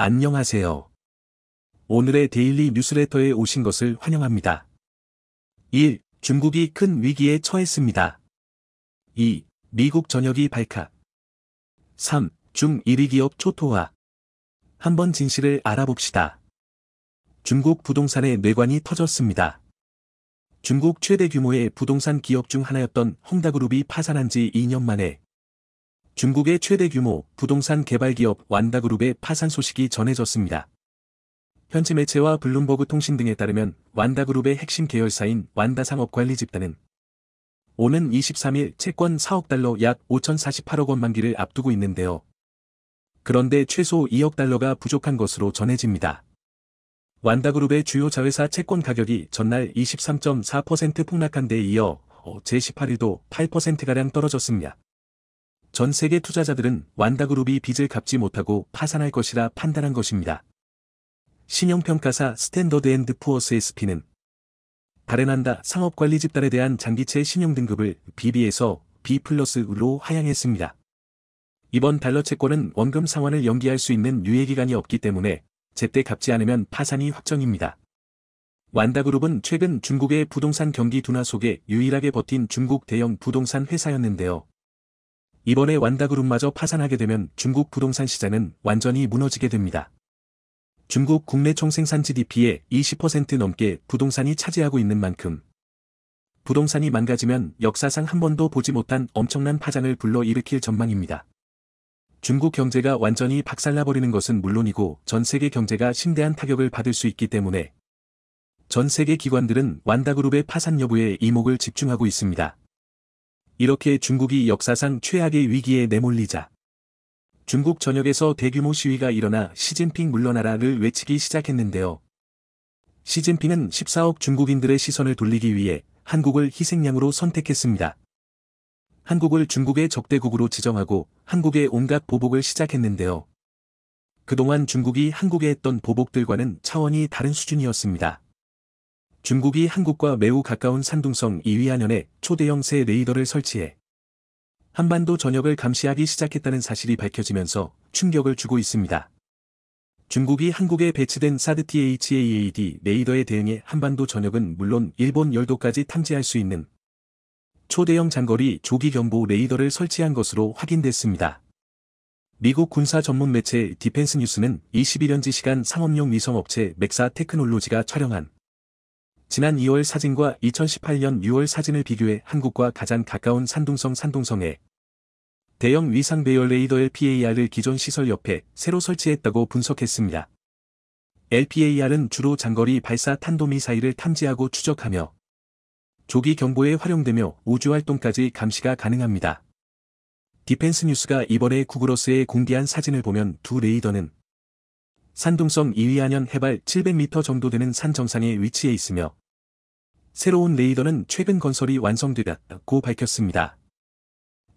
안녕하세요. 오늘의 데일리 뉴스레터에 오신 것을 환영합니다. 1. 중국이 큰 위기에 처했습니다. 2. 미국 전역이 발칵. 3. 중 1위 기업 초토화. 한번 진실을 알아봅시다. 중국 부동산의 뇌관이 터졌습니다. 중국 최대 규모의 부동산 기업 중 하나였던 헝다그룹이 파산한 지 2년 만에 중국의 최대 규모 부동산 개발 기업 완다그룹의 파산 소식이 전해졌습니다. 현지 매체와 블룸버그 통신 등에 따르면 완다그룹의 핵심 계열사인 완다상업관리집단은 오는 23일 채권 4억 달러 약 5,048억 원 만기를 앞두고 있는데요. 그런데 최소 2억 달러가 부족한 것으로 전해집니다. 완다그룹의 주요 자회사 채권 가격이 전날 23.4% 폭락한 데 이어 제18일도 8%가량 떨어졌습니다. 전 세계 투자자들은 완다그룹이 빚을 갚지 못하고 파산할 것이라 판단한 것입니다. 신용평가사 스탠더드앤드푸어스 SP는 발행한다 상업관리 집단에 대한 장기채 신용등급을 BB에서 B+로 하향했습니다. 이번 달러 채권은 원금 상환을 연기할 수 있는 유예기간이 없기 때문에 제때 갚지 않으면 파산이 확정입니다. 완다그룹은 최근 중국의 부동산 경기 둔화 속에 유일하게 버틴 중국 대형 부동산 회사였는데요. 이번에 완다그룹마저 파산하게 되면 중국 부동산 시장은 완전히 무너지게 됩니다. 중국 국내 총생산 GDP의 20% 넘게 부동산이 차지하고 있는 만큼 부동산이 망가지면 역사상 한 번도 보지 못한 엄청난 파장을 불러일으킬 전망입니다. 중국 경제가 완전히 박살나버리는 것은 물론이고 전 세계 경제가 심대한 타격을 받을 수 있기 때문에 전 세계 기관들은 완다그룹의 파산 여부에 이목을 집중하고 있습니다. 이렇게 중국이 역사상 최악의 위기에 내몰리자 중국 전역에서 대규모 시위가 일어나 시진핑 물러나라를 외치기 시작했는데요. 시진핑은 14억 중국인들의 시선을 돌리기 위해 한국을 희생양으로 선택했습니다. 한국을 중국의 적대국으로 지정하고 한국의 온갖 보복을 시작했는데요. 그동안 중국이 한국에 했던 보복들과는 차원이 다른 수준이었습니다. 중국이 한국과 매우 가까운 산둥성 이위안현에 초대형 새 레이더를 설치해 한반도 전역을 감시하기 시작했다는 사실이 밝혀지면서 충격을 주고 있습니다. 중국이 한국에 배치된 사드 THAAD 레이더에 대응해 한반도 전역은 물론 일본 열도까지 탐지할 수 있는 초대형 장거리 조기 경보 레이더를 설치한 것으로 확인됐습니다. 미국 군사 전문 매체 디펜스 뉴스는 21현지 시간 상업용 위성업체 맥사 테크놀로지가 촬영한 지난 2월 사진과 2018년 6월 사진을 비교해 한국과 가장 가까운 산둥성에 대형 위상 배열 레이더 LPAR을 기존 시설 옆에 새로 설치했다고 분석했습니다. LPAR은 주로 장거리 발사 탄도미사일을 탐지하고 추적하며 조기 경보에 활용되며 우주활동까지 감시가 가능합니다. 디펜스 뉴스가 이번에 구글어스에 공개한 사진을 보면 두 레이더는 산둥성 이위안현 해발 700m 정도 되는 산 정상에 위치해 있으며 새로운 레이더는 최근 건설이 완성되었다고 밝혔습니다.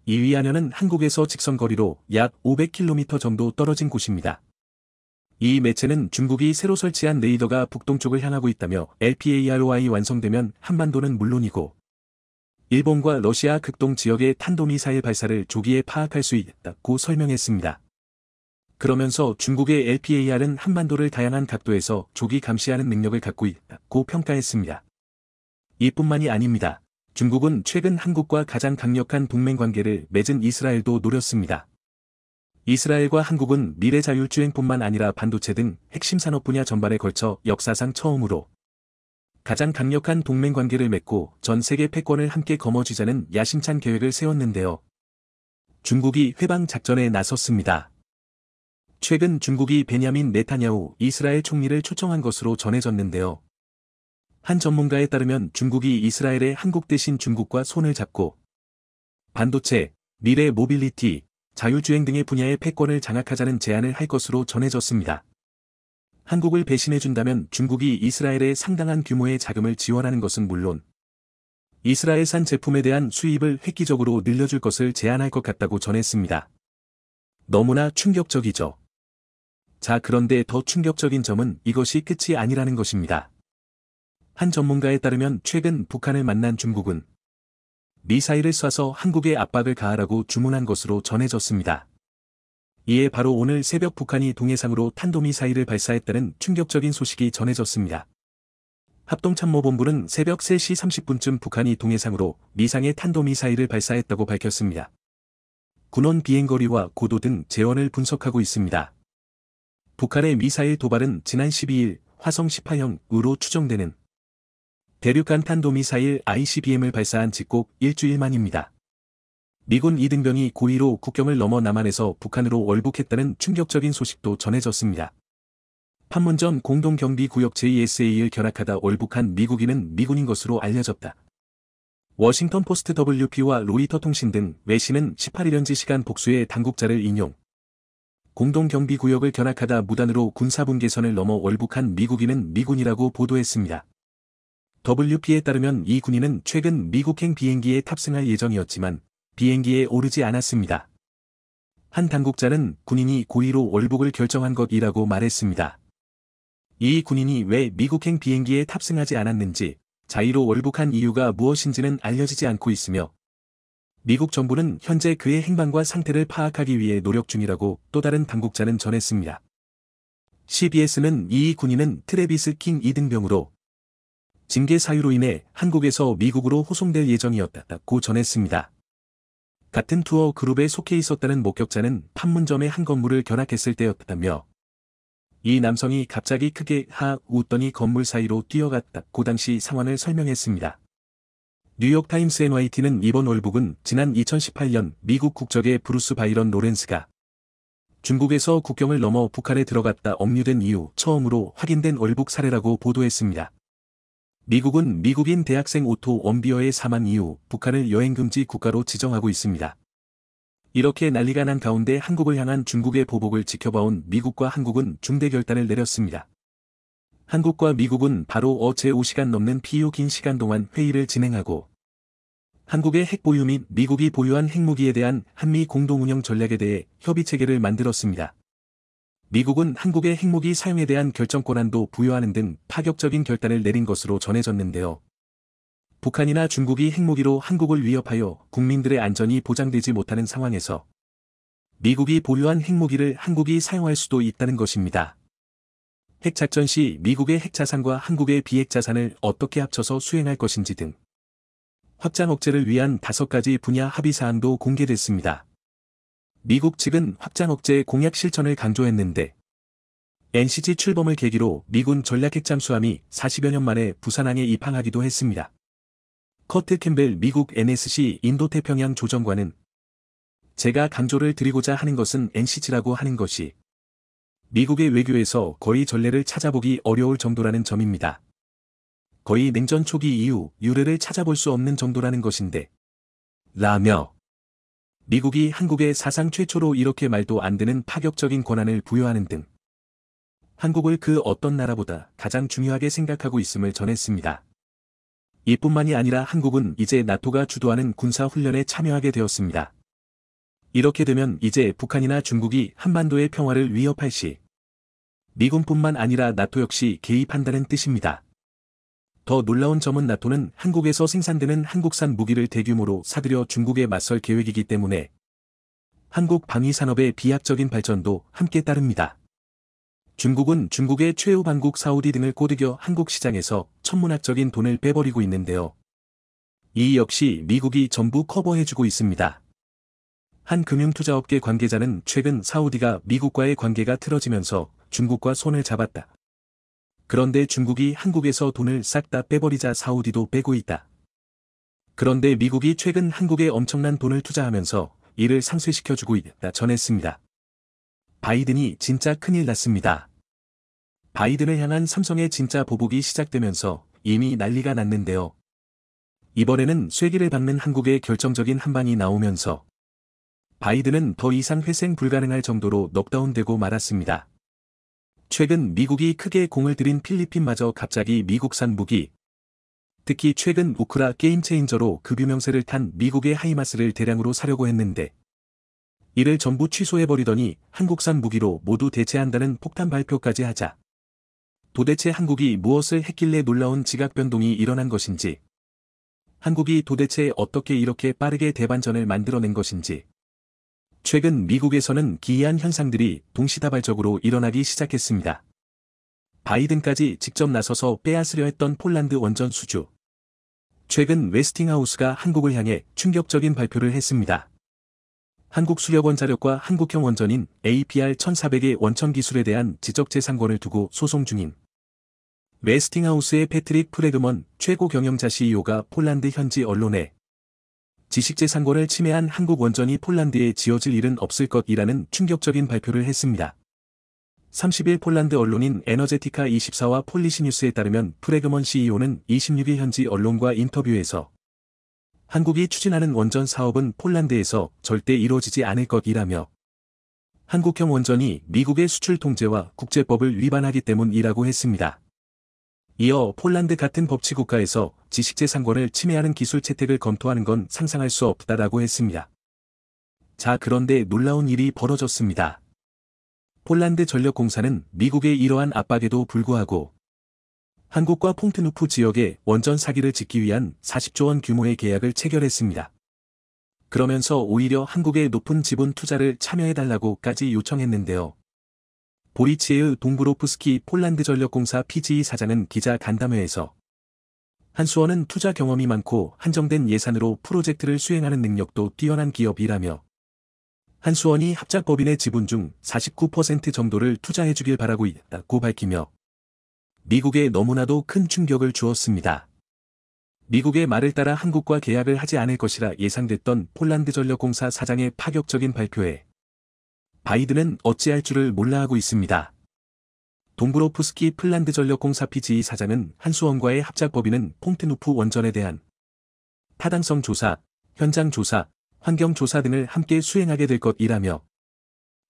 이위안현은 한국에서 직선거리로 약 500km 정도 떨어진 곳입니다. 이 매체는 중국이 새로 설치한 레이더가 북동쪽을 향하고 있다며 LPAROI 완성되면 한반도는 물론이고 일본과 러시아 극동 지역의 탄도미사일 발사를 조기에 파악할 수 있다고 설명했습니다. 그러면서 중국의 LPAR은 한반도를 다양한 각도에서 조기 감시하는 능력을 갖고 있다고 평가했습니다. 이뿐만이 아닙니다. 중국은 최근 한국과 가장 강력한 동맹 관계를 맺은 이스라엘도 노렸습니다. 이스라엘과 한국은 미래 자율주행뿐만 아니라 반도체 등 핵심 산업 분야 전반에 걸쳐 역사상 처음으로 가장 강력한 동맹 관계를 맺고 전 세계 패권을 함께 거머쥐자는 야심찬 계획을 세웠는데요. 중국이 회방 작전에 나섰습니다. 최근 중국이 베냐민 네타냐후 이스라엘 총리를 초청한 것으로 전해졌는데요. 한 전문가에 따르면 중국이 이스라엘의 한국 대신 중국과 손을 잡고 반도체, 미래 모빌리티, 자율주행 등의 분야의 패권을 장악하자는 제안을 할 것으로 전해졌습니다. 한국을 배신해준다면 중국이 이스라엘에 상당한 규모의 자금을 지원하는 것은 물론 이스라엘산 제품에 대한 수입을 획기적으로 늘려줄 것을 제안할 것 같다고 전했습니다. 너무나 충격적이죠. 자, 그런데 더 충격적인 점은 이것이 끝이 아니라는 것입니다. 한 전문가에 따르면 최근 북한을 만난 중국은 미사일을 쏴서 한국에 압박을 가하라고 주문한 것으로 전해졌습니다. 이에 바로 오늘 새벽 북한이 동해상으로 탄도미사일을 발사했다는 충격적인 소식이 전해졌습니다. 합동참모본부는 새벽 3시 30분쯤 북한이 동해상으로 미상의 탄도미사일을 발사했다고 밝혔습니다. 군원 비행거리와 고도 등 재원을 분석하고 있습니다. 북한의 미사일 도발은 지난 12일 화성 18형으로 추정되는 대륙간 탄도미사일 ICBM을 발사한 지 꼭 일주일 만입니다. 미군 이등병이 고의로 국경을 넘어 남한에서 북한으로 월북했다는 충격적인 소식도 전해졌습니다. 판문점 공동경비구역 JSA를 견학하다 월북한 미국인은 미군인 것으로 알려졌다. 워싱턴 포스트 WP와 로이터 통신 등 외신은 18일 현지 시간 복수의 당국자를 인용. 공동경비구역을 견학하다 무단으로 군사분계선을 넘어 월북한 미국인은 미군이라고 보도했습니다. WP에 따르면 이 군인은 최근 미국행 비행기에 탑승할 예정이었지만 비행기에 오르지 않았습니다. 한 당국자는 군인이 고의로 월북을 결정한 것이라고 말했습니다. 이 군인이 왜 미국행 비행기에 탑승하지 않았는지, 자의로 월북한 이유가 무엇인지는 알려지지 않고 있으며 미국 정부는 현재 그의 행방과 상태를 파악하기 위해 노력 중이라고 또 다른 당국자는 전했습니다. CBS는 이 군인은 트래비스 킹 이등병으로 징계 사유로 인해 한국에서 미국으로 호송될 예정이었다고 전했습니다. 같은 투어 그룹에 속해 있었다는 목격자는 판문점의 한 건물을 견학했을 때였다며 이 남성이 갑자기 크게 하 웃더니 건물 사이로 뛰어갔다고 당시 상황을 설명했습니다. 뉴욕타임스 NYT는 이번 월북은 지난 2018년 미국 국적의 브루스 바이런 로렌스가 중국에서 국경을 넘어 북한에 들어갔다 억류된 이후 처음으로 확인된 월북 사례라고 보도했습니다. 미국은 미국인 대학생 오토 원비어의 사망 이후 북한을 여행금지 국가로 지정하고 있습니다. 이렇게 난리가 난 가운데 한국을 향한 중국의 보복을 지켜봐온 미국과 한국은 중대 결단을 내렸습니다. 한국과 미국은 바로 어제 5시간 넘는 피요 긴 시간 동안 회의를 진행하고 한국의 핵 보유 및 미국이 보유한 핵무기에 대한 한미 공동운영 전략에 대해 협의체계를 만들었습니다. 미국은 한국의 핵무기 사용에 대한 결정권한도 부여하는 등 파격적인 결단을 내린 것으로 전해졌는데요. 북한이나 중국이 핵무기로 한국을 위협하여 국민들의 안전이 보장되지 못하는 상황에서 미국이 보유한 핵무기를 한국이 사용할 수도 있다는 것입니다. 핵작전 시 미국의 핵자산과 한국의 비핵자산을 어떻게 합쳐서 수행할 것인지 등 확장 억제를 위한 5가지 분야 합의사항도 공개됐습니다. 미국 측은 확장 억제 공약 실천을 강조했는데 NCG 출범을 계기로 미군 전략핵 잠수함이 40여 년 만에 부산항에 입항하기도 했습니다. 커트 캠벨 미국 NSC 인도태평양 조정관은 제가 강조를 드리고자 하는 것은 NCG라고 하는 것이 미국의 외교에서 거의 전례를 찾아보기 어려울 정도라는 점입니다. 거의 냉전 초기 이후 유례를 찾아볼 수 없는 정도라는 것인데 라며 미국이 한국에 사상 최초로 이렇게 말도 안 되는 파격적인 권한을 부여하는 등 한국을 그 어떤 나라보다 가장 중요하게 생각하고 있음을 전했습니다. 이뿐만이 아니라 한국은 이제 나토가 주도하는 군사훈련에 참여하게 되었습니다. 이렇게 되면 이제 북한이나 중국이 한반도의 평화를 위협할 시 미군뿐만 아니라 나토 역시 개입한다는 뜻입니다. 더 놀라운 점은 나토는 한국에서 생산되는 한국산 무기를 대규모로 사들여 중국에 맞설 계획이기 때문에 한국 방위산업의 비약적인 발전도 함께 따릅니다. 중국은 중국의 최후 반국 사우디 등을 꼬드겨 한국 시장에서 천문학적인 돈을 빼버리고 있는데요. 이 역시 미국이 전부 커버해주고 있습니다. 한 금융투자업계 관계자는 최근 사우디가 미국과의 관계가 틀어지면서 중국과 손을 잡았다. 그런데 중국이 한국에서 돈을 싹 다 빼버리자 사우디도 빼고 있다. 그런데 미국이 최근 한국에 엄청난 돈을 투자하면서 이를 상쇄시켜주고 있다 전했습니다. 바이든이 진짜 큰일 났습니다. 바이든을 향한 삼성의 진짜 보복이 시작되면서 이미 난리가 났는데요. 이번에는 쐐기를 박는 한국의 결정적인 한방이 나오면서 바이든은 더 이상 회생 불가능할 정도로 넉다운되고 말았습니다. 최근 미국이 크게 공을 들인 필리핀마저 갑자기 미국산 무기, 특히 최근 우크라 게임체인저로 급유명세를 탄 미국의 하이마스를 대량으로 사려고 했는데 이를 전부 취소해버리더니 한국산 무기로 모두 대체한다는 폭탄 발표까지 하자 도대체 한국이 무엇을 했길래 놀라운 지각 변동이 일어난 것인지, 한국이 도대체 어떻게 이렇게 빠르게 대반전을 만들어낸 것인지, 최근 미국에서는 기이한 현상들이 동시다발적으로 일어나기 시작했습니다. 바이든까지 직접 나서서 빼앗으려 했던 폴란드 원전 수주. 최근 웨스팅하우스가 한국을 향해 충격적인 발표를 했습니다. 한국수력원자력과 한국형 원전인 APR-1400의 원천 기술에 대한 지적재산권을 두고 소송 중인 웨스팅하우스의 패트릭 프레그먼 최고 경영자 CEO가 폴란드 현지 언론에 지식재산권을 침해한 한국 원전이 폴란드에 지어질 일은 없을 것이라는 충격적인 발표를 했습니다. 30일 폴란드 언론인 에너제티카24와 폴리시뉴스에 따르면 프레그먼 CEO는 26일 현지 언론과 인터뷰에서 한국이 추진하는 원전 사업은 폴란드에서 절대 이루어지지 않을 것이라며 한국형 원전이 미국의 수출 통제와 국제법을 위반하기 때문이라고 했습니다. 이어 폴란드 같은 법치국가에서 지식재산권을 침해하는 기술 채택을 검토하는 건 상상할 수 없다라고 했습니다. 자, 그런데 놀라운 일이 벌어졌습니다. 폴란드 전력공사는 미국의 이러한 압박에도 불구하고 한국과 퐁트누프 지역의 원전 사기를 짓기 위한 40조 원 규모의 계약을 체결했습니다. 그러면서 오히려 한국의 높은 지분 투자를 참여해달라고까지 요청했는데요. 보리치에의 동브로프스키 폴란드 전력공사 PGE 사장은 기자 간담회에서 한수원은 투자 경험이 많고 한정된 예산으로 프로젝트를 수행하는 능력도 뛰어난 기업이라며 한수원이 합작법인의 지분 중 49% 정도를 투자해주길 바라고 있다고 밝히며 미국에 너무나도 큰 충격을 주었습니다. 미국의 말을 따라 한국과 계약을 하지 않을 것이라 예상됐던 폴란드 전력공사 사장의 파격적인 발표에 바이든은 어찌할 줄을 몰라 하고 있습니다. 동브로프스키 폴란드 전력공사 PGE 사장은 한수원과의 합작법인은 퐁트누프 원전에 대한 타당성 조사, 현장 조사, 환경 조사 등을 함께 수행하게 될 것이라며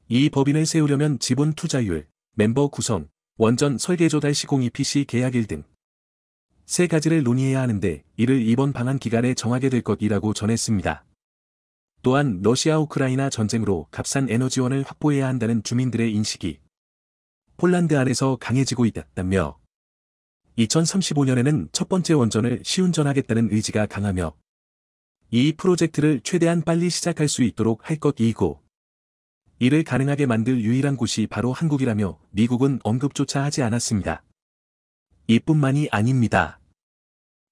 이 법인을 세우려면 지분 투자율, 멤버 구성, 원전 설계 조달 시공 EPC 계약일 등 세 가지를 논의해야 하는데 이를 이번 방한 기간에 정하게 될 것이라고 전했습니다. 또한 러시아 우크라이나 전쟁으로 값싼 에너지원을 확보해야 한다는 주민들의 인식이 폴란드 안에서 강해지고 있다며 2035년에는 첫 번째 원전을 시운전하겠다는 의지가 강하며 이 프로젝트를 최대한 빨리 시작할 수 있도록 할 것이고 이를 가능하게 만들 유일한 곳이 바로 한국이라며 미국은 언급조차 하지 않았습니다. 이뿐만이 아닙니다.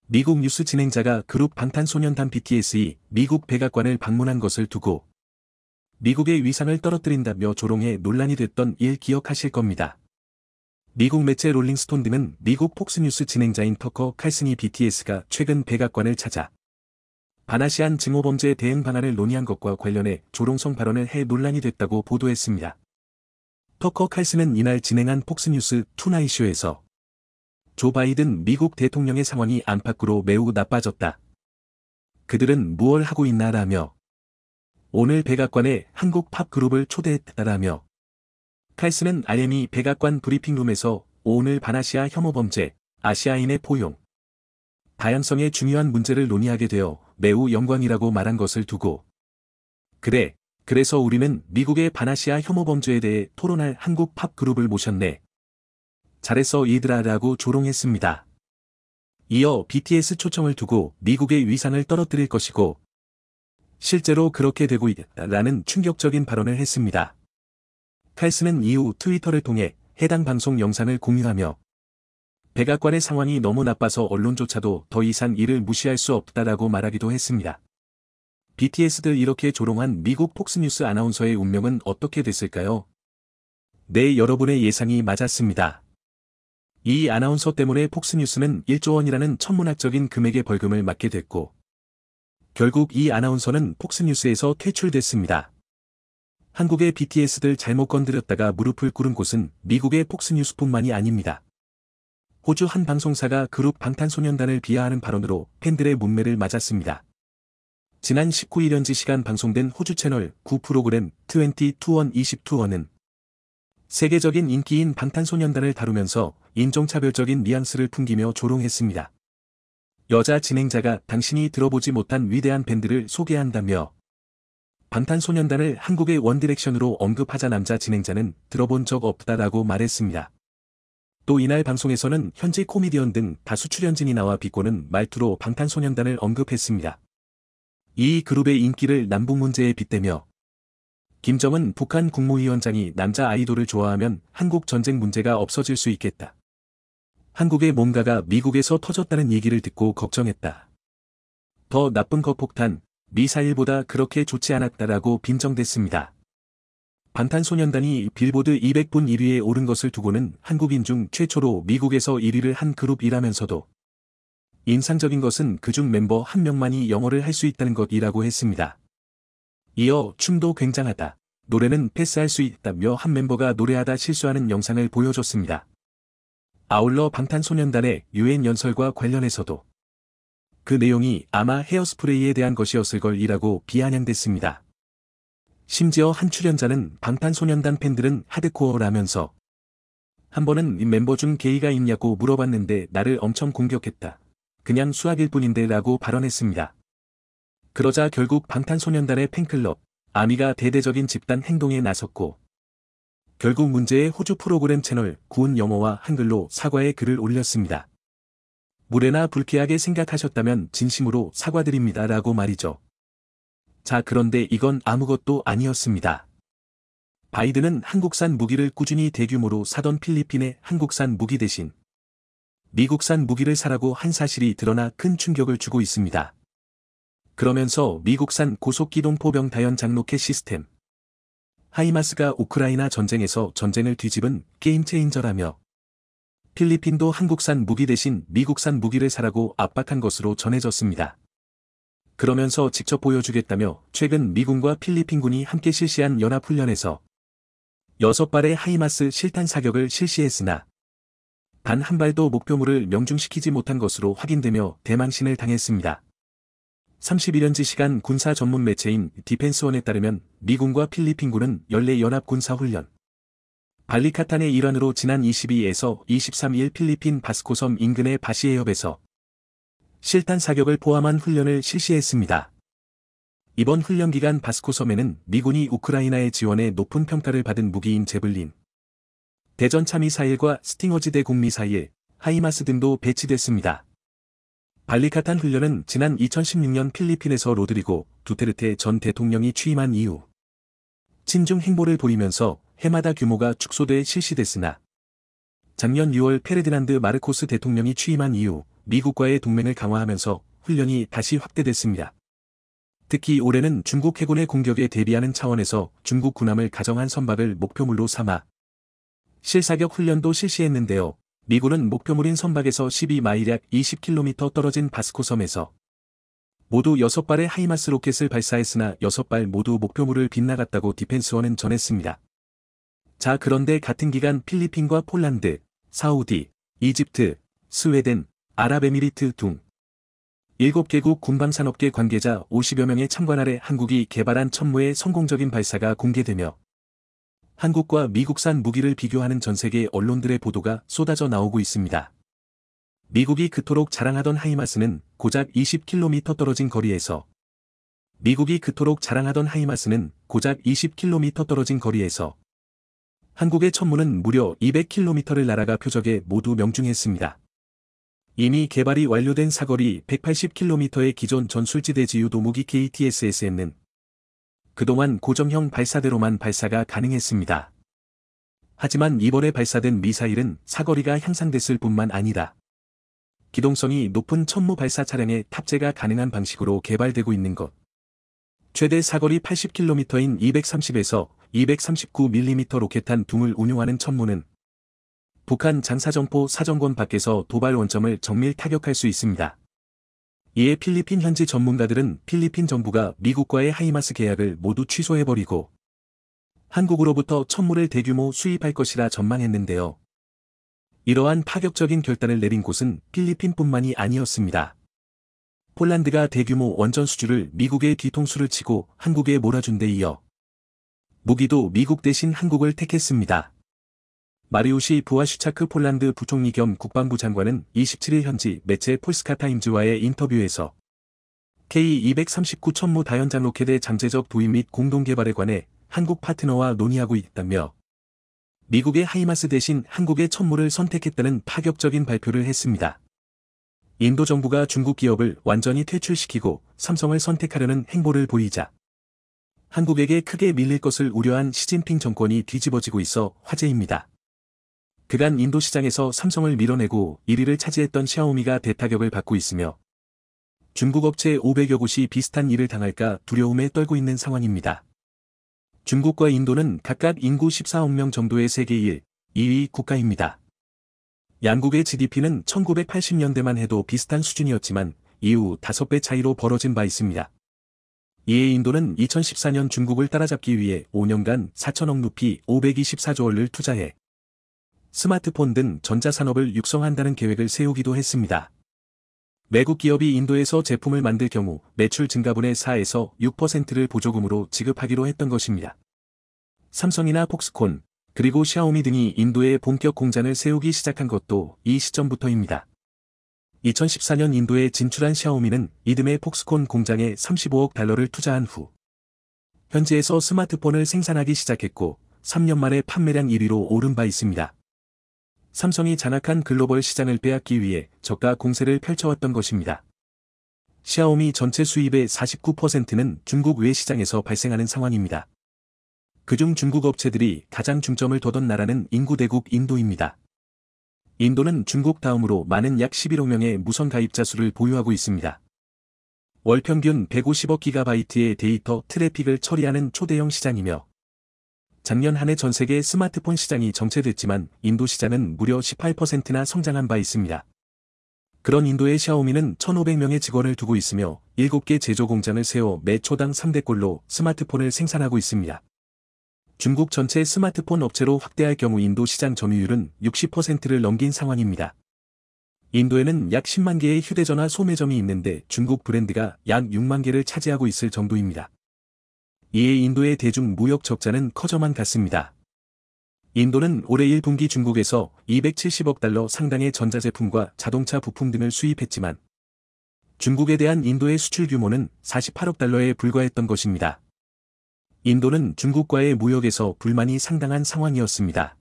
미국 뉴스 진행자가 그룹 방탄소년단 BTS의 미국 백악관을 방문한 것을 두고 미국의 위상을 떨어뜨린다며 조롱해 논란이 됐던 일 기억하실 겁니다. 미국 매체 롤링스톤 등은 미국 폭스뉴스 진행자인 터커 칼슨이 BTS가 최근 백악관을 찾아 반아시안 증오범죄 대응 방안을 논의한 것과 관련해 조롱성 발언을 해 논란이 됐다고 보도했습니다. 터커 칼슨은 이날 진행한 폭스뉴스 투나잇쇼에서 조 바이든 미국 대통령의 상황이 안팎으로 매우 나빠졌다. 그들은 무얼 하고 있나라며 오늘 백악관에 한국 팝 그룹을 초대했다라며 칼슨은 RME 백악관 브리핑룸에서 오늘 반아시아 혐오 범죄, 아시아인의 포용, 다양성의 중요한 문제를 논의하게 되어 매우 영광이라고 말한 것을 두고 그래서 우리는 미국의 반아시아 혐오 범죄에 대해 토론할 한국 팝 그룹을 모셨네. 잘했어 이들아라고 조롱했습니다. 이어 BTS 초청을 두고 미국의 위상을 떨어뜨릴 것이고 실제로 그렇게 되고 있다라는 충격적인 발언을 했습니다. 칼슨은 이후 트위터를 통해 해당 방송 영상을 공유하며 백악관의 상황이 너무 나빠서 언론조차도 더 이상 이를 무시할 수 없다라고 말하기도 했습니다. BTS들 이렇게 조롱한 미국 폭스뉴스 아나운서의 운명은 어떻게 됐을까요? 네, 여러분의 예상이 맞았습니다. 이 아나운서 때문에 폭스뉴스는 1조 원이라는 천문학적인 금액의 벌금을 맞게 됐고 결국 이 아나운서는 폭스뉴스에서 퇴출됐습니다. 한국의 BTS들 잘못 건드렸다가 무릎을 꿇은 곳은 미국의 폭스뉴스뿐만이 아닙니다. 호주 한 방송사가 그룹 방탄소년단을 비하하는 발언으로 팬들의 문매를 맞았습니다. 지난 19일 현지 시간 방송된 호주 채널 9 프로그램 2021-22는 세계적인 인기인 방탄소년단을 다루면서 인종차별적인 뉘앙스를 풍기며 조롱했습니다. 여자 진행자가 당신이 들어보지 못한 위대한 밴드를 소개한다며 방탄소년단을 한국의 원디렉션으로 언급하자 남자 진행자는 들어본 적 없다라고 말했습니다. 또 이날 방송에서는 현지 코미디언 등 다수 출연진이 나와 비꼬는 말투로 방탄소년단을 언급했습니다. 이 그룹의 인기를 남북 문제에 빗대며 김정은 북한 국무위원장이 남자 아이돌을 좋아하면 한국 전쟁 문제가 없어질 수 있겠다. 한국의 뭔가가 미국에서 터졌다는 얘기를 듣고 걱정했다. 더 나쁜核폭탄, 미사일보다 그렇게 좋지 않았다라고 빈정댔습니다. 방탄소년단이 빌보드 200분 1위에 오른 것을 두고는 한국인 중 최초로 미국에서 1위를 한 그룹이라면서도 인상적인 것은 그중 멤버 한 명만이 영어를 할 수 있다는 것이라고 했습니다. 이어 춤도 굉장하다. 노래는 패스할 수 있다며 한 멤버가 노래하다 실수하는 영상을 보여줬습니다. 아울러 방탄소년단의 유엔 연설과 관련해서도 그 내용이 아마 헤어스프레이에 대한 것이었을 걸이라고 비아냥댔습니다. 심지어 한 출연자는 방탄소년단 팬들은 하드코어라면서 한 번은 이 멤버 중 게이가 있냐고 물어봤는데 나를 엄청 공격했다. 그냥 수학일 뿐인데 라고 발언했습니다. 그러자 결국 방탄소년단의 팬클럽, 아미가 대대적인 집단 행동에 나섰고 결국 문제의 호주 프로그램 채널 구은 영어와 한글로 사과의 글을 올렸습니다. 무례나 불쾌하게 생각하셨다면 진심으로 사과드립니다 라고 말이죠. 자, 그런데 이건 아무것도 아니었습니다. 바이든은 한국산 무기를 꾸준히 대규모로 사던 필리핀에 한국산 무기 대신 미국산 무기를 사라고 한 사실이 드러나 큰 충격을 주고 있습니다. 그러면서 미국산 고속기동 포병 다연장 로켓 시스템 하이마스가 우크라이나 전쟁에서 전쟁을 뒤집은 게임 체인저라며 필리핀도 한국산 무기 대신 미국산 무기를 사라고 압박한 것으로 전해졌습니다. 그러면서 직접 보여주겠다며 최근 미군과 필리핀군이 함께 실시한 연합훈련에서 6발의 하이마스 실탄 사격을 실시했으나 단 한 발도 목표물을 명중시키지 못한 것으로 확인되며 대망신을 당했습니다. 31년지 시간 군사 전문 매체인 디펜스원에 따르면 미군과 필리핀군은 연례연합군사훈련 발리카탄의 일환으로 지난 22에서 23일 필리핀 바스코섬 인근의 바시해협에서 실탄 사격을 포함한 훈련을 실시했습니다. 이번 훈련 기간 바스코섬에는 미군이 우크라이나의 지원에 높은 평가를 받은 무기인 제블린, 대전차 미사일과 스팅어지대 공미사일, 하이마스 등도 배치됐습니다. 발리카탄 훈련은 지난 2016년 필리핀에서 로드리고 두테르테 전 대통령이 취임한 이후 친중 행보를 보이면서 해마다 규모가 축소돼 실시됐으나 작년 6월 페르디난드 마르코스 대통령이 취임한 이후 미국과의 동맹을 강화하면서 훈련이 다시 확대됐습니다. 특히 올해는 중국 해군의 공격에 대비하는 차원에서 중국 군함을 가정한 선박을 목표물로 삼아 실사격 훈련도 실시했는데요. 미군은 목표물인 선박에서 12마일 약 20km 떨어진 바스코섬에서 모두 6발의 하이마스 로켓을 발사했으나 6발 모두 목표물을 빗나갔다고 디펜스원은 전했습니다. 자, 그런데 같은 기간 필리핀과 폴란드, 사우디, 이집트, 스웨덴, 아랍에미리트 등 7개국 군방산업계 관계자 50여 명의 참관 아래 한국이 개발한 천무의 성공적인 발사가 공개되며 한국과 미국산 무기를 비교하는 전세계 언론들의 보도가 쏟아져 나오고 있습니다. 미국이 그토록 자랑하던 하이마스는 고작 20km 떨어진 거리에서 한국의 천무는 무려 200km를 날아가 표적에 모두 명중했습니다. 이미 개발이 완료된 사거리 180km의 기존 전술지대 지유도 무기 KTSS는 그동안 고정형 발사대로만 발사가 가능했습니다. 하지만 이번에 발사된 미사일은 사거리가 향상됐을 뿐만 아니라 기동성이 높은 천무 발사 차량에 탑재가 가능한 방식으로 개발되고 있는 것. 최대 사거리 80km인 230에서 239mm 로켓탄 둥을 운용하는 천무는 북한 장사정포 사정권 밖에서 도발 원점을 정밀 타격할 수 있습니다. 이에 필리핀 현지 전문가들은 필리핀 정부가 미국과의 하이마스 계약을 모두 취소해버리고 한국으로부터 천무를 대규모 수입할 것이라 전망했는데요. 이러한 파격적인 결단을 내린 곳은 필리핀뿐만이 아니었습니다. 폴란드가 대규모 원전 수주를 미국의 뒤통수를 치고 한국에 몰아준 데 이어 무기도 미국 대신 한국을 택했습니다. 마리우시 부아슈차크 폴란드 부총리 겸 국방부 장관은 27일 현지 매체 폴스카 타임즈와의 인터뷰에서 K239 천무 다연장 로켓의 잠재적 도입 및 공동 개발에 관해 한국 파트너와 논의하고 있다며 미국의 하이마스 대신 한국의 천무를 선택했다는 파격적인 발표를 했습니다. 인도 정부가 중국 기업을 완전히 퇴출시키고 삼성을 선택하려는 행보를 보이자 한국에게 크게 밀릴 것을 우려한 시진핑 정권이 뒤집어지고 있어 화제입니다. 그간 인도 시장에서 삼성을 밀어내고 1위를 차지했던 샤오미가 대타격을 받고 있으며 중국 업체 500여 곳이 비슷한 일을 당할까 두려움에 떨고 있는 상황입니다. 중국과 인도는 각각 인구 14억 명 정도의 세계 1, 2위 국가입니다. 양국의 GDP는 1980년대만 해도 비슷한 수준이었지만 이후 5배 차이로 벌어진 바 있습니다. 이에 인도는 2014년 중국을 따라잡기 위해 5년간 4천억 루피 524조 원을 투자해 스마트폰 등 전자산업을 육성한다는 계획을 세우기도 했습니다. 외국 기업이 인도에서 제품을 만들 경우 매출 증가분의 4에서 6%를 보조금으로 지급하기로 했던 것입니다. 삼성이나 폭스콘, 그리고 샤오미 등이 인도에 본격 공장을 세우기 시작한 것도 이 시점부터입니다. 2014년 인도에 진출한 샤오미는 이듬해 폭스콘 공장에 35억 달러를 투자한 후 현지에서 스마트폰을 생산하기 시작했고 3년 만에 판매량 1위로 오른 바 있습니다. 삼성이 장악한 글로벌 시장을 빼앗기 위해 저가 공세를 펼쳐왔던 것입니다. 샤오미 전체 수입의 49%는 중국 외 시장에서 발생하는 상황입니다. 그중 중국 업체들이 가장 중점을 둬던 나라는 인구 대국 인도입니다. 인도는 중국 다음으로 많은 약 11억 명의 무선 가입자 수를 보유하고 있습니다. 월 평균 150억 기가바이트의 데이터 트래픽을 처리하는 초대형 시장이며 작년 한 해 전 세계 스마트폰 시장이 정체됐지만 인도 시장은 무려 18%나 성장한 바 있습니다. 그런 인도의 샤오미는 1,500명의 직원을 두고 있으며 7개 제조 공장을 세워 매 초당 3대꼴로 스마트폰을 생산하고 있습니다. 중국 전체 스마트폰 업체로 확대할 경우 인도 시장 점유율은 60%를 넘긴 상황입니다. 인도에는 약 10만 개의 휴대전화 소매점이 있는데 중국 브랜드가 약 6만 개를 차지하고 있을 정도입니다. 이에 인도의 대중 무역 적자는 커져만 갔습니다. 인도는 올해 1분기 중국에서 270억 달러 상당의 전자제품과 자동차 부품 등을 수입했지만 중국에 대한 인도의 수출 규모는 48억 달러에 불과했던 것입니다. 인도는 중국과의 무역에서 불만이 상당한 상황이었습니다.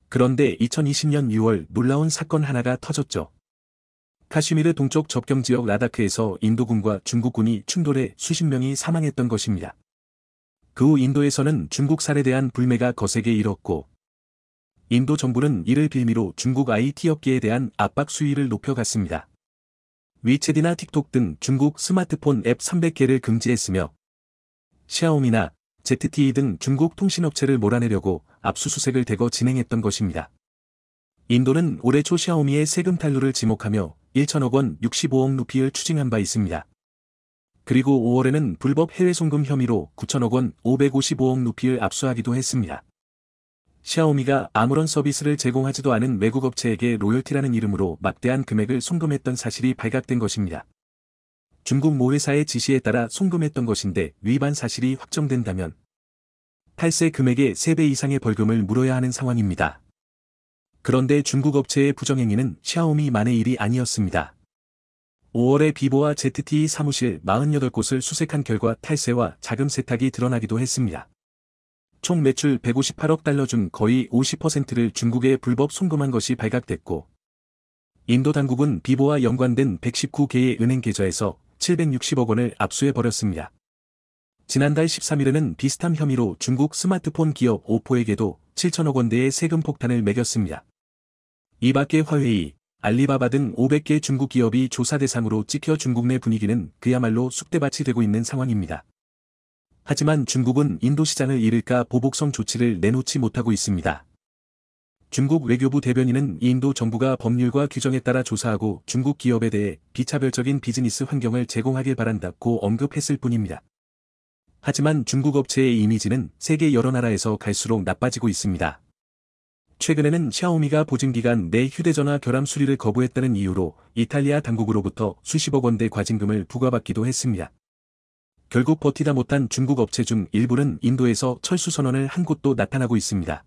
그런데 2020년 6월 놀라운 사건 하나가 터졌죠. 카슈미르 동쪽 접경 지역 라다크에서 인도군과 중국군이 충돌해 수십 명이 사망했던 것입니다. 그 후 인도에서는 중국 살에 대한 불매가 거세게 일었고 인도 정부는 이를 빌미로 중국 IT 업계에 대한 압박 수위를 높여갔습니다. 위챗이나 틱톡 등 중국 스마트폰 앱 300개를 금지했으며 샤오미나 ZTE 등 중국 통신업체를 몰아내려고 압수수색을 대거 진행했던 것입니다. 인도는 올해 초 샤오미의 세금 탈루를 지목하며 1천억 원 65억 루피를 추징한 바 있습니다. 그리고 5월에는 불법 해외 송금 혐의로 9천억 원 555억 루피를 압수하기도 했습니다. 샤오미가 아무런 서비스를 제공하지도 않은 외국 업체에게 로열티라는 이름으로 막대한 금액을 송금했던 사실이 발각된 것입니다. 중국 모 회사의 지시에 따라 송금했던 것인데 위반 사실이 확정된다면 탈세 금액의 3배 이상의 벌금을 물어야 하는 상황입니다. 그런데 중국 업체의 부정행위는 샤오미만의 일이 아니었습니다. 5월에 비보와 ZTE 사무실 48곳을 수색한 결과 탈세와 자금 세탁이 드러나기도 했습니다. 총 매출 158억 달러 중 거의 50%를 중국에 불법 송금한 것이 발각됐고 인도 당국은 비보와 연관된 119개의 은행 계좌에서 760억 원을 압수해버렸습니다. 지난달 13일에는 비슷한 혐의로 중국 스마트폰 기업 오포에게도 7천억 원대의 세금 폭탄을 매겼습니다. 이 밖에 화웨이, 알리바바 등 500개 중국 기업이 조사 대상으로 찍혀 중국 내 분위기는 그야말로 쑥대밭이 되고 있는 상황입니다. 하지만 중국은 인도 시장을 잃을까 보복성 조치를 내놓지 못하고 있습니다. 중국 외교부 대변인은 인도 정부가 법률과 규정에 따라 조사하고 중국 기업에 대해 비차별적인 비즈니스 환경을 제공하길 바란다고 언급했을 뿐입니다. 하지만 중국 업체의 이미지는 세계 여러 나라에서 갈수록 나빠지고 있습니다. 최근에는 샤오미가 보증기간 내 휴대전화 결함 수리를 거부했다는 이유로 이탈리아 당국으로부터 수십억 원대 과징금을 부과받기도 했습니다. 결국 버티다 못한 중국 업체 중 일부는 인도에서 철수 선언을 한 곳도 나타나고 있습니다.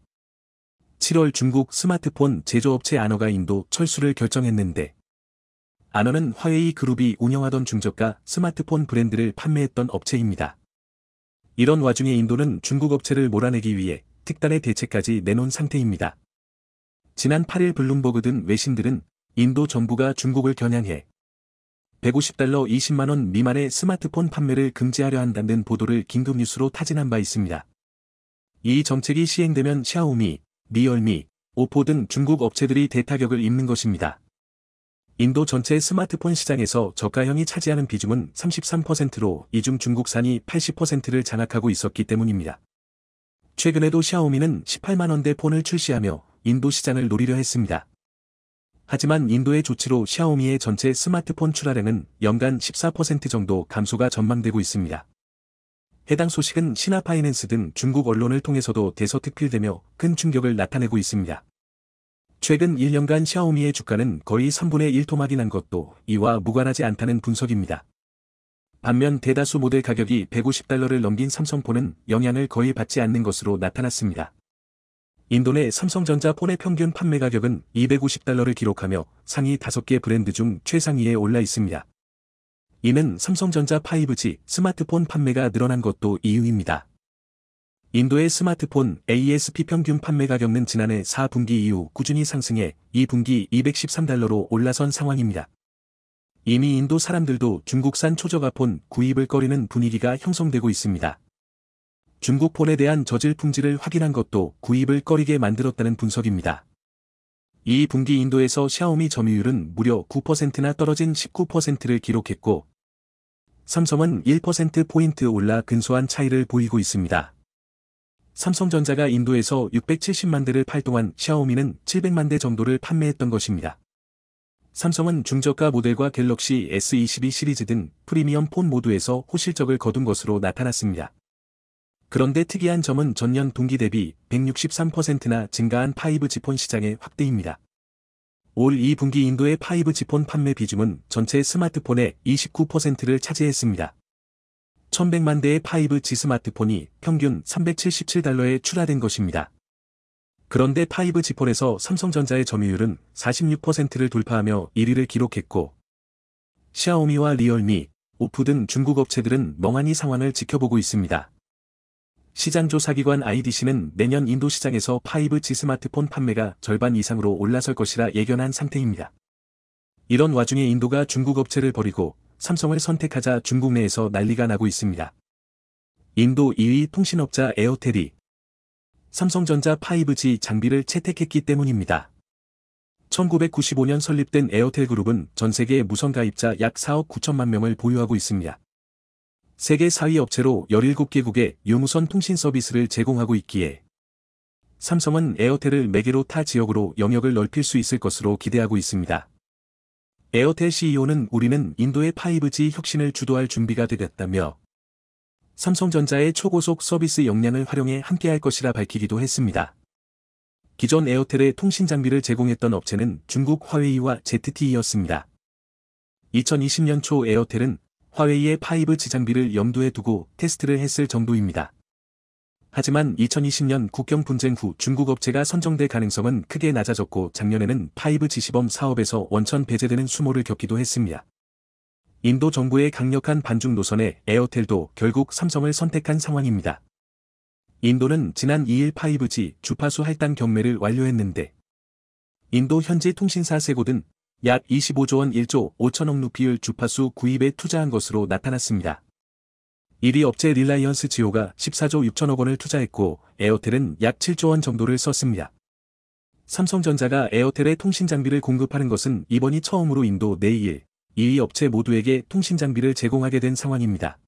7월 중국 스마트폰 제조업체 아너가 인도 철수를 결정했는데 아너는 화웨이 그룹이 운영하던 중저가 스마트폰 브랜드를 판매했던 업체입니다. 이런 와중에 인도는 중국 업체를 몰아내기 위해 특단의 대책까지 내놓은 상태입니다. 지난 8일 블룸버그 등 외신들은 인도 정부가 중국을 겨냥해 $150 20만원 미만의 스마트폰 판매를 금지하려 한다는 보도를 긴급 뉴스로 타진한 바 있습니다. 이 정책이 시행되면 샤오미, 리얼미, 오포 등 중국 업체들이 대타격을 입는 것입니다. 인도 전체 스마트폰 시장에서 저가형이 차지하는 비중은 33%로 이 중 중국산이 80%를 장악하고 있었기 때문입니다. 최근에도 샤오미는 18만원대 폰을 출시하며 인도 시장을 노리려 했습니다. 하지만 인도의 조치로 샤오미의 전체 스마트폰 출하량은 연간 14% 정도 감소가 전망되고 있습니다. 해당 소식은 신화파이낸스 등 중국 언론을 통해서도 대서특필되며 큰 충격을 나타내고 있습니다. 최근 1년간 샤오미의 주가는 거의 3분의 1 토막이 난 것도 이와 무관하지 않다는 분석입니다. 반면 대다수 모델 가격이 $150를 넘긴 삼성폰은 영향을 거의 받지 않는 것으로 나타났습니다. 인도 내 삼성전자 폰의 평균 판매 가격은 $250를 기록하며 상위 5개 브랜드 중 최상위에 올라 있습니다. 이는 삼성전자 5G 스마트폰 판매가 늘어난 것도 이유입니다. 인도의 스마트폰 ASP 평균 판매 가격은 지난해 4분기 이후 꾸준히 상승해 2분기 $213로 올라선 상황입니다. 이미 인도 사람들도 중국산 초저가폰 구입을 꺼리는 분위기가 형성되고 있습니다. 중국 폰에 대한 저질 품질을 확인한 것도 구입을 꺼리게 만들었다는 분석입니다. 이 분기 인도에서 샤오미 점유율은 무려 9%나 떨어진 19%를 기록했고, 삼성은 1%포인트 올라 근소한 차이를 보이고 있습니다. 삼성전자가 인도에서 670만 대를 팔 동안 샤오미는 700만 대 정도를 판매했던 것입니다. 삼성은 중저가 모델과 갤럭시 S22 시리즈 등 프리미엄 폰 모두에서 호실적을 거둔 것으로 나타났습니다. 그런데 특이한 점은 전년 동기 대비 163%나 증가한 5G 폰 시장의 확대입니다. 올 2분기 인도의 5G 폰 판매 비중은 전체 스마트폰의 29%를 차지했습니다. 1100만 대의 5G 스마트폰이 평균 $377에 출하된 것입니다. 그런데 5G 폰에서 삼성전자의 점유율은 46%를 돌파하며 1위를 기록했고, 샤오미와 리얼미, 오포 등 중국 업체들은 멍하니 상황을 지켜보고 있습니다. 시장조사기관 IDC는 내년 인도 시장에서 5G 스마트폰 판매가 절반 이상으로 올라설 것이라 예견한 상태입니다. 이런 와중에 인도가 중국 업체를 버리고 삼성을 선택하자 중국 내에서 난리가 나고 있습니다. 인도 2위 통신업자 에어텔이 삼성전자 5G 장비를 채택했기 때문입니다. 1995년 설립된 에어텔그룹은 전 세계 무선 가입자 약 4억 9천만 명을 보유하고 있습니다. 세계 4위 업체로 17개국에 유무선 통신 서비스를 제공하고 있기에 삼성은 에어텔을 매개로 타 지역으로 영역을 넓힐 수 있을 것으로 기대하고 있습니다. 에어텔 CEO는 우리는 인도의 5G 혁신을 주도할 준비가 되었다며 삼성전자의 초고속 서비스 역량을 활용해 함께할 것이라 밝히기도 했습니다. 기존 에어텔의 통신 장비를 제공했던 업체는 중국 화웨이와 ZTE였습니다. 2020년 초 에어텔은 화웨이의 5G 장비를 염두에 두고 테스트를 했을 정도입니다. 하지만 2020년 국경 분쟁 후 중국 업체가 선정될 가능성은 크게 낮아졌고 작년에는 5G 시범 사업에서 원천 배제되는 수모를 겪기도 했습니다. 인도 정부의 강력한 반중 노선에 에어텔도 결국 삼성을 선택한 상황입니다. 인도는 지난 2일 5G 주파수 할당 경매를 완료했는데 인도 현지 통신사 세고든 약 25조 원 1조 5천억 루피율 주파수 구입에 투자한 것으로 나타났습니다. 1위 업체 릴라이언스 지오가 14조 6천억 원을 투자했고 에어텔은 약 7조 원 정도를 썼습니다. 삼성전자가 에어텔의 통신 장비를 공급하는 것은 이번이 처음으로 인도 내일 2위 업체 모두에게 통신 장비를 제공하게 된 상황입니다.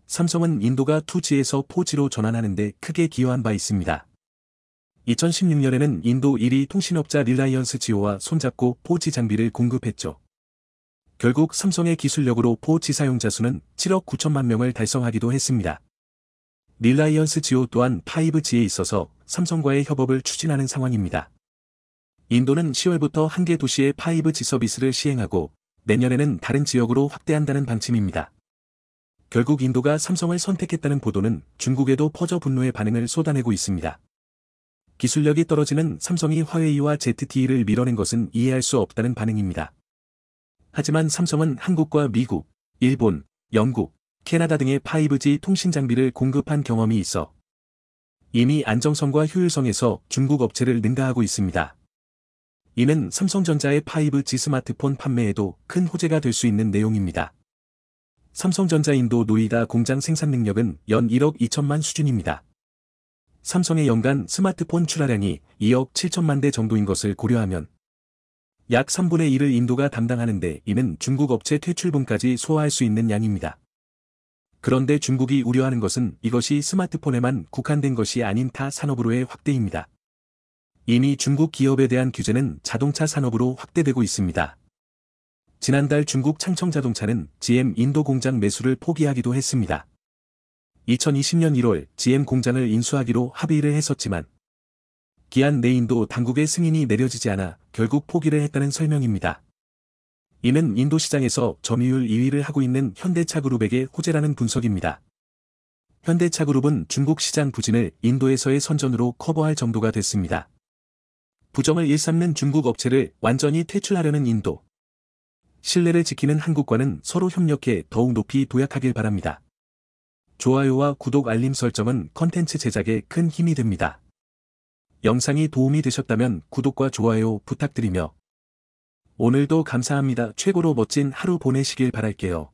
삼성은 인도가 2G에서 4G로 전환하는 데 크게 기여한 바 있습니다. 2016년에는 인도 1위 통신업자 릴라이언스 지오와 손잡고 4G 장비를 공급했죠. 결국 삼성의 기술력으로 4G 사용자 수는 7억 9천만 명을 달성하기도 했습니다. 릴라이언스 지오 또한 5G에 있어서 삼성과의 협업을 추진하는 상황입니다. 인도는 10월부터 한 개 도시에 5G 서비스를 시행하고 내년에는 다른 지역으로 확대한다는 방침입니다. 결국 인도가 삼성을 선택했다는 보도는 중국에도 퍼져 분노의 반응을 쏟아내고 있습니다. 기술력이 떨어지는 삼성이 화웨이와 ZTE를 밀어낸 것은 이해할 수 없다는 반응입니다. 하지만 삼성은 한국과 미국, 일본, 영국, 캐나다 등의 5G 통신 장비를 공급한 경험이 있어 이미 안정성과 효율성에서 중국 업체를 능가하고 있습니다. 이는 삼성전자의 5G 스마트폰 판매에도 큰 호재가 될 수 있는 내용입니다. 삼성전자 인도 노이다 공장 생산 능력은 연 1억 2천만 수준입니다. 삼성의 연간 스마트폰 출하량이 2억 7천만 대 정도인 것을 고려하면 약 3분의 1을 인도가 담당하는데 이는 중국 업체 퇴출분까지 소화할 수 있는 양입니다. 그런데 중국이 우려하는 것은 이것이 스마트폰에만 국한된 것이 아닌 타 산업으로의 확대입니다. 이미 중국 기업에 대한 규제는 자동차 산업으로 확대되고 있습니다. 지난달 중국 창청자동차는 GM 인도 공장 매수를 포기하기도 했습니다. 2020년 1월 GM 공장을 인수하기로 합의를 했었지만 기한 내 인도 당국의 승인이 내려지지 않아 결국 포기를 했다는 설명입니다. 이는 인도 시장에서 점유율 2위를 하고 있는 현대차그룹에게 호재라는 분석입니다. 현대차그룹은 중국 시장 부진을 인도에서의 선전으로 커버할 정도가 됐습니다. 부정을 일삼는 중국 업체를 완전히 퇴출하려는 인도. 신뢰를 지키는 한국과는 서로 협력해 더욱 높이 도약하길 바랍니다. 좋아요와 구독 알림 설정은 컨텐츠 제작에 큰 힘이 됩니다. 영상이 도움이 되셨다면 구독과 좋아요 부탁드리며 오늘도 감사합니다. 최고로 멋진 하루 보내시길 바랄게요.